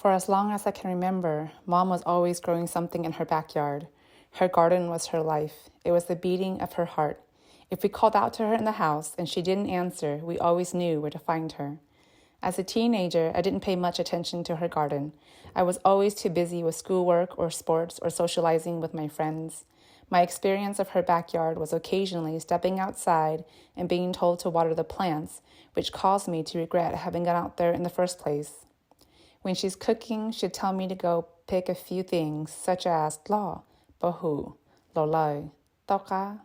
For as long as I can remember, Mom was always growing something in her backyard. Her garden was her life. It was the beating of her heart. If we called out to her in the house and she didn't answer, we always knew where to find her. As a teenager, I didn't pay much attention to her garden. I was always too busy with schoolwork or sports or socializing with my friends. My experience of her backyard was occasionally stepping outside and being told to water the plants, which caused me to regret having gone out there in the first place. When she's cooking, she'd tell me to go pick a few things, such as lo, bohu, lolai, toka,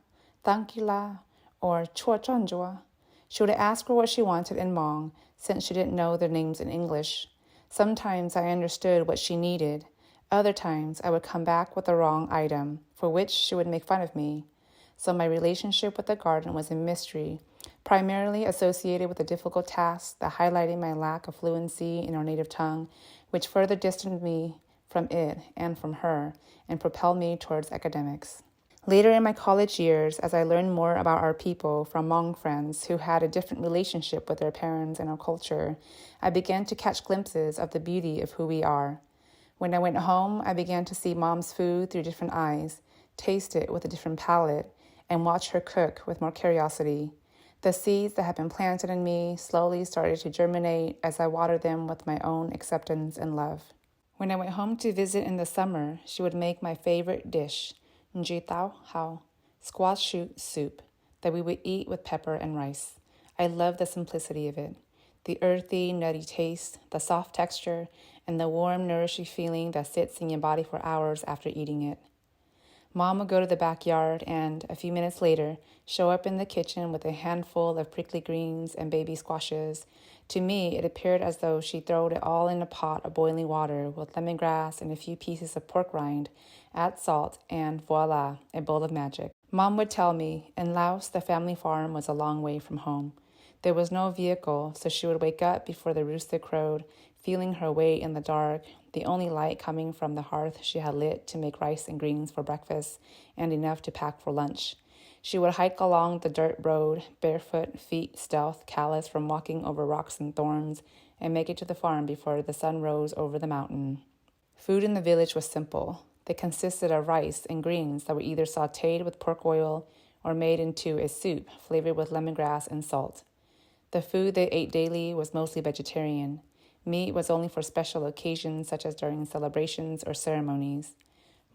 tankila, or chua chonjua. She would ask her what she wanted in Hmong, since she didn't know their names in English. Sometimes I understood what she needed. Other times I would come back with the wrong item, for which she would make fun of me. So my relationship with the garden was a mystery, primarily associated with the difficult task that highlighted my lack of fluency in our native tongue, which further distanced me from it and from her, and propelled me towards academics. Later in my college years, as I learned more about our people from Hmong friends who had a different relationship with their parents and our culture, I began to catch glimpses of the beauty of who we are. When I went home, I began to see Mom's food through different eyes, taste it with a different palate, and watch her cook with more curiosity. The seeds that had been planted in me slowly started to germinate as I watered them with my own acceptance and love. When I went home to visit in the summer, she would make my favorite dish, nji tao hao, squash shoot soup, that we would eat with pepper and rice. I loved the simplicity of it, the earthy, nutty taste, the soft texture, and the warm, nourishing feeling that sits in your body for hours after eating it. Mom would go to the backyard and, a few minutes later, show up in the kitchen with a handful of prickly greens and baby squashes. To me, it appeared as though she throwed it all in a pot of boiling water with lemongrass and a few pieces of pork rind, add salt, and voila, a bowl of magic. Mom would tell me, in Laos, the family farm was a long way from home. There was no vehicle, so she would wake up before the rooster crowed, feeling her way in the dark, the only light coming from the hearth she had lit to make rice and greens for breakfast and enough to pack for lunch. She would hike along the dirt road, barefoot, feet stealth, callous from walking over rocks and thorns, and make it to the farm before the sun rose over the mountain. Food in the village was simple. They consisted of rice and greens that were either sautéed with pork oil or made into a soup flavored with lemongrass and salt. The food they ate daily was mostly vegetarian. Meat was only for special occasions such as during celebrations or ceremonies.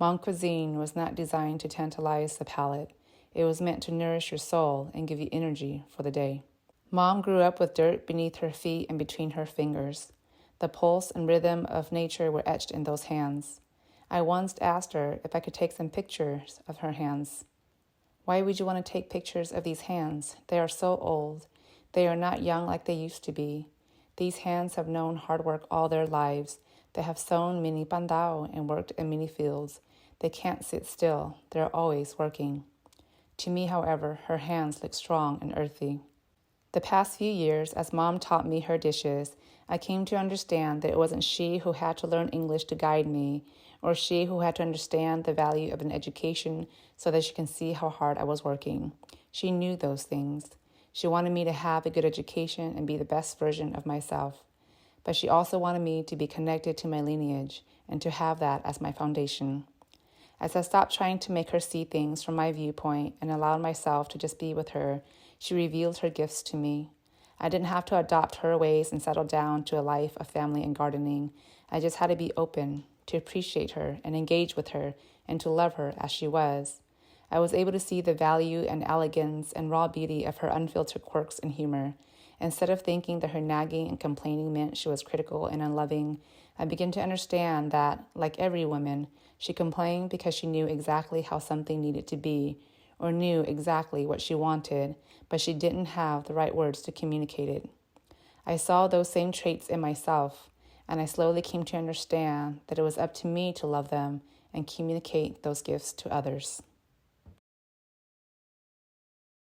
Hmong cuisine was not designed to tantalize the palate. It was meant to nourish your soul and give you energy for the day. Mom grew up with dirt beneath her feet and between her fingers. The pulse and rhythm of nature were etched in those hands. I once asked her if I could take some pictures of her hands. Why would you want to take pictures of these hands? They are so old. They are not young like they used to be. These hands have known hard work all their lives. They have sown many pandao and worked in many fields. They can't sit still. They're always working. To me, however, her hands look strong and earthy. The past few years, as Mom taught me her dishes, I came to understand that it wasn't she who had to learn English to guide me, or she who had to understand the value of an education so that she can see how hard I was working. She knew those things. She wanted me to have a good education and be the best version of myself. But she also wanted me to be connected to my lineage and to have that as my foundation. As I stopped trying to make her see things from my viewpoint and allowed myself to just be with her, she revealed her gifts to me. I didn't have to adopt her ways and settle down to a life of family and gardening. I just had to be open, to appreciate her and engage with her, and to love her as she was. I was able to see the value and elegance and raw beauty of her unfiltered quirks and humor. Instead of thinking that her nagging and complaining meant she was critical and unloving, I began to understand that, like every woman, she complained because she knew exactly how something needed to be, or knew exactly what she wanted, but she didn't have the right words to communicate it. I saw those same traits in myself, and I slowly came to understand that it was up to me to love them and communicate those gifts to others.